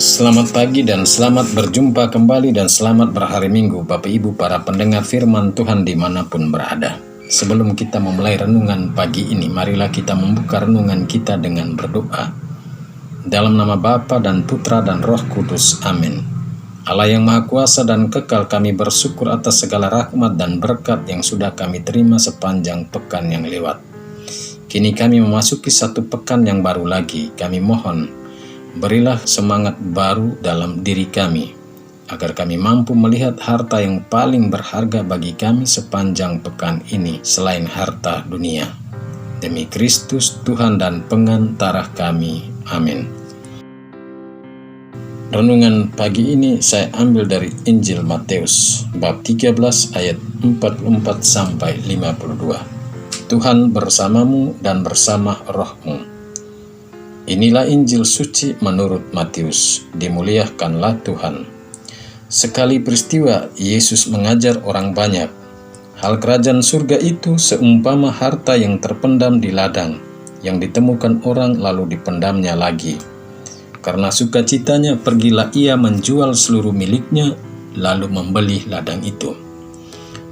Selamat pagi dan selamat berjumpa kembali dan selamat berhari Minggu Bapak Ibu para pendengar firman Tuhan dimanapun berada. Sebelum kita memulai renungan pagi ini, marilah kita membuka renungan kita dengan berdoa. Dalam nama Bapa dan Putra dan Roh Kudus, amin. Allah yang Maha Kuasa dan Kekal, kami bersyukur atas segala rahmat dan berkat yang sudah kami terima sepanjang pekan yang lewat. Kini kami memasuki satu pekan yang baru lagi. Kami mohon, berilah semangat baru dalam diri kami, agar kami mampu melihat harta yang paling berharga bagi kami sepanjang pekan ini selain harta dunia. Demi Kristus Tuhan dan pengantara kami. Amin. Renungan pagi ini saya ambil dari Injil Matius, bab 13 ayat 44 sampai 52. Tuhan bersamamu dan bersama rohmu. Inilah Injil suci menurut Matius, dimuliakanlah Tuhan. Sekali peristiwa, Yesus mengajar orang banyak. Hal kerajaan surga itu seumpama harta yang terpendam di ladang, yang ditemukan orang lalu dipendamnya lagi. Karena sukacitanya, pergilah ia menjual seluruh miliknya, lalu membeli ladang itu.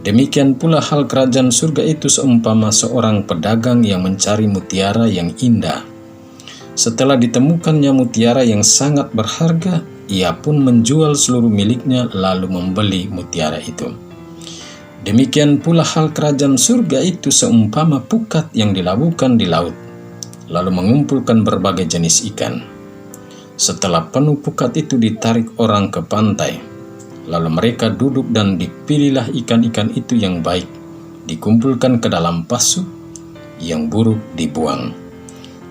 Demikian pula hal kerajaan surga itu seumpama seorang pedagang yang mencari mutiara yang indah. Setelah ditemukannya mutiara yang sangat berharga, ia pun menjual seluruh miliknya lalu membeli mutiara itu. Demikian pula hal kerajaan surga itu seumpama pukat yang dilabuhkan di laut, lalu mengumpulkan berbagai jenis ikan. Setelah penuh pukat itu ditarik orang ke pantai, lalu mereka duduk dan dipilihlah ikan-ikan itu yang baik, dikumpulkan ke dalam pasu, yang buruk dibuang.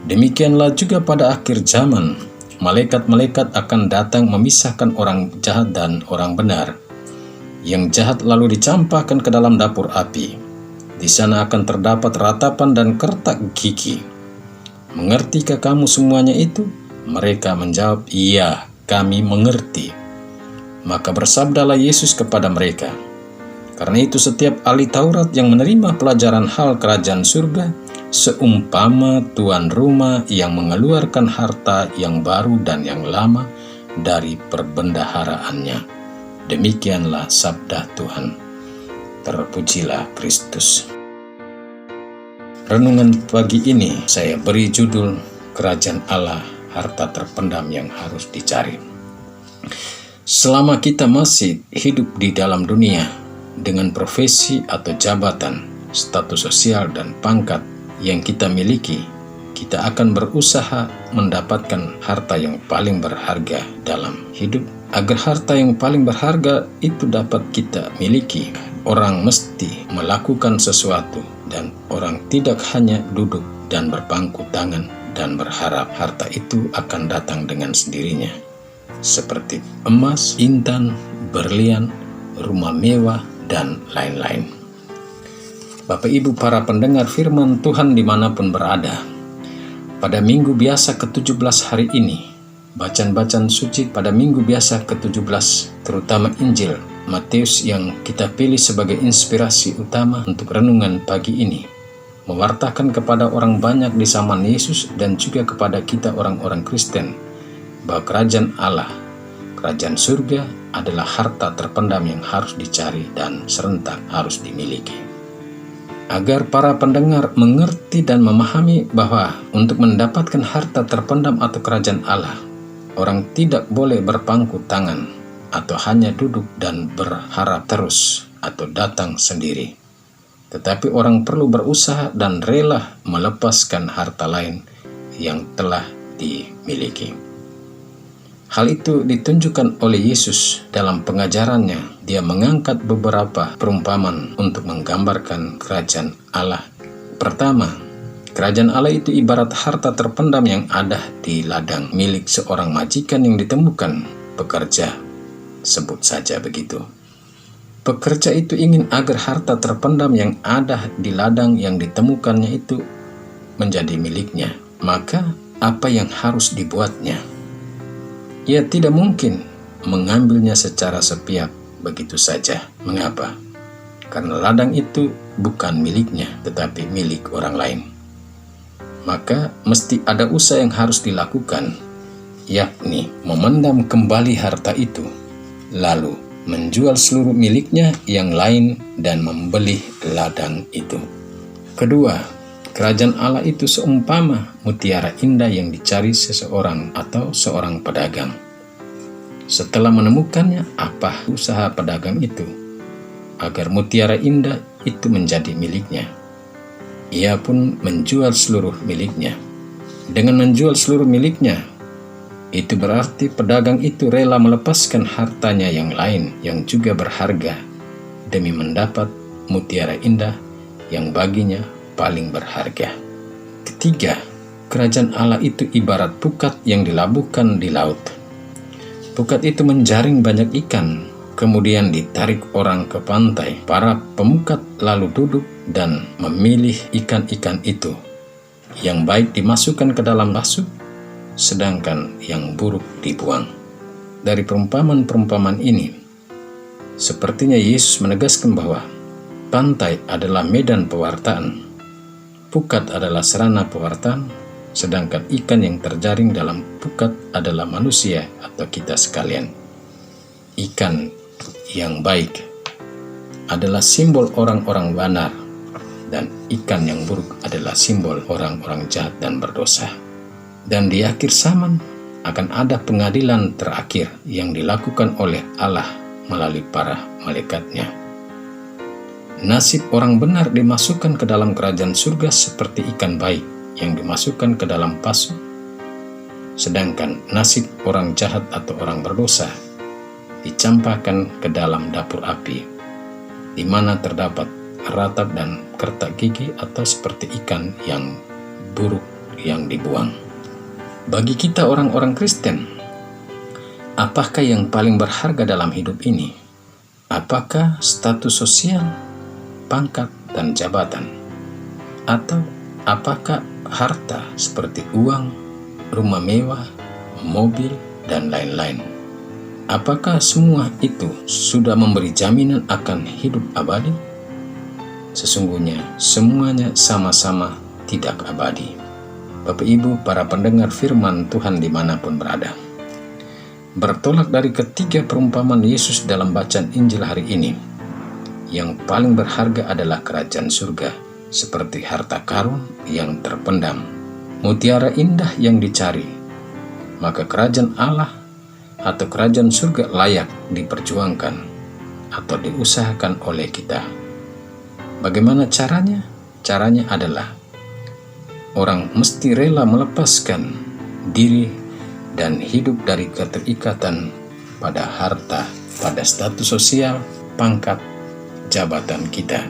Demikianlah juga pada akhir zaman, malaikat-malaikat akan datang memisahkan orang jahat dan orang benar. Yang jahat lalu dicampakkan ke dalam dapur api. Di sana akan terdapat ratapan dan kertak gigi. Mengertikah kamu semuanya itu? Mereka menjawab, iya, kami mengerti. Maka bersabdalah Yesus kepada mereka, karena itu setiap ahli Taurat yang menerima pelajaran hal kerajaan surga, seumpama tuan rumah yang mengeluarkan harta yang baru dan yang lama dari perbendaharaannya. Demikianlah sabda Tuhan. Terpujilah Kristus. Renungan pagi ini saya beri judul Kerajaan Allah, harta terpendam yang harus dicari. Selama kita masih hidup di dalam dunia dengan profesi atau jabatan, status sosial dan pangkat yang kita miliki, kita akan berusaha mendapatkan harta yang paling berharga dalam hidup. Agar harta yang paling berharga itu dapat kita miliki, orang mesti melakukan sesuatu, dan orang tidak hanya duduk dan berpangku tangan dan berharap harta itu akan datang dengan sendirinya, seperti emas, intan, berlian, rumah mewah, dan lain-lain. Bapak Ibu para pendengar firman Tuhan dimanapun berada, pada minggu biasa ke-17 hari ini, bacaan-bacaan suci pada minggu biasa ke-17, terutama Injil Matius yang kita pilih sebagai inspirasi utama untuk renungan pagi ini, mewartakan kepada orang banyak di zaman Yesus dan juga kepada kita orang-orang Kristen, bahwa kerajaan Allah, kerajaan surga adalah harta terpendam yang harus dicari dan serentak harus dimiliki. Agar para pendengar mengerti dan memahami bahwa untuk mendapatkan harta terpendam atau kerajaan Allah, orang tidak boleh berpangku tangan atau hanya duduk dan berharap terus atau datang sendiri. Tetapi orang perlu berusaha dan rela melepaskan harta lain yang telah dimiliki. Hal itu ditunjukkan oleh Yesus dalam pengajarannya. Dia mengangkat beberapa perumpamaan untuk menggambarkan kerajaan Allah. Pertama, kerajaan Allah itu ibarat harta terpendam yang ada di ladang milik seorang majikan yang ditemukan pekerja. Sebut saja begitu. Pekerja itu ingin agar harta terpendam yang ada di ladang yang ditemukannya itu menjadi miliknya. Maka apa yang harus dibuatnya? Ia tidak mungkin mengambilnya secara sepihak begitu saja. Mengapa? Karena ladang itu bukan miliknya, tetapi milik orang lain. Maka mesti ada usaha yang harus dilakukan. yakni memendam kembali harta itu, lalu menjual seluruh miliknya yang lain dan membeli ladang itu. Kedua, kerajaan Allah itu seumpama mutiara indah yang dicari seseorang atau seorang pedagang. Setelah menemukannya, apa usaha pedagang itu agar mutiara indah itu menjadi miliknya? Ia pun menjual seluruh miliknya. Dengan menjual seluruh miliknya, itu berarti pedagang itu rela melepaskan hartanya yang lain yang juga berharga demi mendapat mutiara indah yang baginya paling berharga. Ketiga, kerajaan Allah itu ibarat pukat yang dilabuhkan di laut. Pukat itu menjaring banyak ikan, kemudian ditarik orang ke pantai. Para pemukat lalu duduk dan memilih ikan-ikan itu. Yang baik dimasukkan ke dalam basuk, sedangkan yang buruk dibuang. Dari perumpamaan-perumpamaan ini, sepertinya Yesus menegaskan bahwa pantai adalah medan pewartaan, pukat adalah sarana pewartaan, sedangkan ikan yang terjaring dalam pukat adalah manusia atau kita sekalian. Ikan yang baik adalah simbol orang-orang benar, dan ikan yang buruk adalah simbol orang-orang jahat dan berdosa. Dan di akhir zaman akan ada pengadilan terakhir yang dilakukan oleh Allah melalui para malaikatnya. Nasib orang benar dimasukkan ke dalam kerajaan surga seperti ikan baik yang dimasukkan ke dalam pasuk, sedangkan nasib orang jahat atau orang berdosa dicampakkan ke dalam dapur api, di mana terdapat ratap dan kertak gigi atau seperti ikan yang buruk yang dibuang. Bagi kita orang-orang Kristen, apakah yang paling berharga dalam hidup ini? Apakah status sosial, pangkat, dan jabatan? Atau apakah harta seperti uang, rumah mewah, mobil, dan lain-lain? Apakah semua itu sudah memberi jaminan akan hidup abadi? Sesungguhnya semuanya sama-sama tidak abadi. Bapak Ibu, para pendengar firman Tuhan dimanapun berada, bertolak dari ketiga perumpamaan Yesus dalam bacaan Injil hari ini, yang paling berharga adalah kerajaan surga, seperti harta karun yang terpendam, mutiara indah yang dicari. Maka kerajaan Allah atau kerajaan surga layak diperjuangkan atau diusahakan oleh kita. Bagaimana caranya? Caranya adalah orang mesti rela melepaskan diri dan hidup dari keterikatan pada harta, pada status sosial, pangkat, jabatan kita,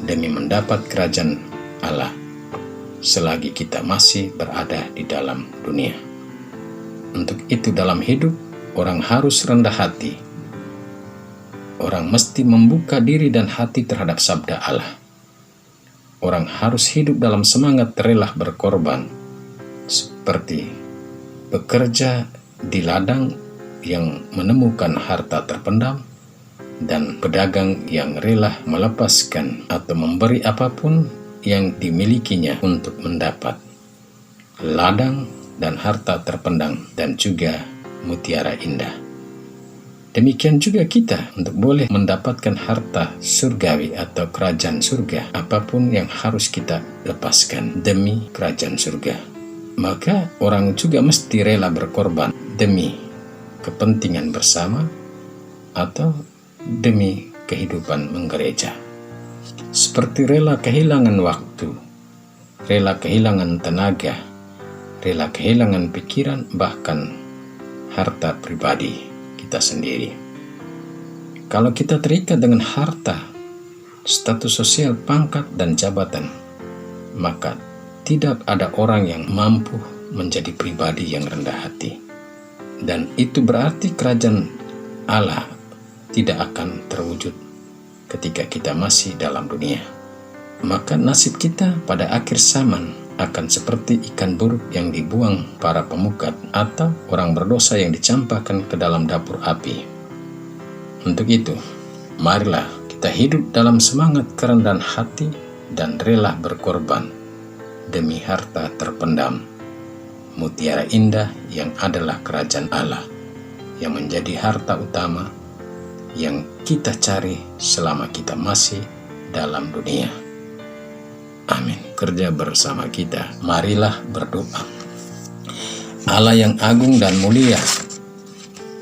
demi mendapat kerajaan Allah selagi kita masih berada di dalam dunia. Untuk itu dalam hidup, orang harus rendah hati. Orang mesti membuka diri dan hati terhadap sabda Allah. Orang harus hidup dalam semangat rela berkorban, seperti bekerja di ladang yang menemukan harta terpendam, dan pedagang yang rela melepaskan atau memberi apapun yang dimilikinya untuk mendapat ladang dan harta terpendam dan juga mutiara indah. Demikian juga kita untuk boleh mendapatkan harta surgawi atau kerajaan surga, apapun yang harus kita lepaskan demi kerajaan surga. Maka orang juga mesti rela berkorban demi kepentingan bersama atau demi kehidupan menggereja. Seperti rela kehilangan waktu, rela kehilangan tenaga, rela kehilangan pikiran, bahkan harta pribadi kita sendiri. Kalau kita terikat dengan harta, status sosial, pangkat, dan jabatan, maka tidak ada orang yang mampu menjadi pribadi yang rendah hati. Dan itu berarti kerajaan Allah tidak akan terwujud ketika kita masih dalam dunia. Maka nasib kita pada akhir zaman akan seperti ikan buruk yang dibuang para pemukat atau orang berdosa yang dicampakkan ke dalam dapur api. Untuk itu, marilah kita hidup dalam semangat kerendahan hati dan rela berkorban demi harta terpendam, mutiara indah yang adalah kerajaan Allah, yang menjadi harta utama yang kita cari selama kita masih dalam dunia. Amin. Kerja bersama kita, marilah berdoa. Allah yang agung dan mulia,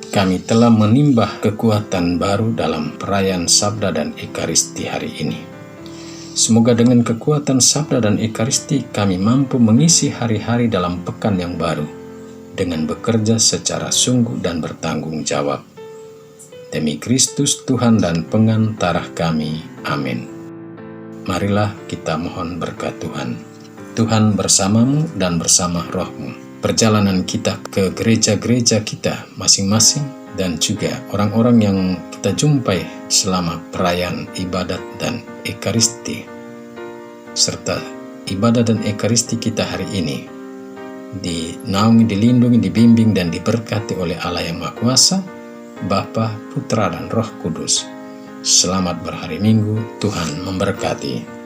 kami telah menimbah kekuatan baru dalam perayaan Sabda dan Ekaristi hari ini. Semoga dengan kekuatan Sabda dan Ekaristi kami mampu mengisi hari-hari dalam pekan yang baru dengan bekerja secara sungguh dan bertanggung jawab. Demi Kristus Tuhan dan pengantara kami. Amin. Marilah kita mohon berkat Tuhan. Tuhan bersamamu dan bersama rohmu. Perjalanan kita ke gereja-gereja kita masing-masing dan juga orang-orang yang kita jumpai selama perayaan ibadat dan Ekaristi serta ibadah dan Ekaristi kita hari ini dinaungi, dilindungi, dibimbing dan diberkati oleh Allah yang Maha Kuasa, Bapa, Putra dan Roh Kudus. Selamat berhari Minggu, Tuhan memberkati.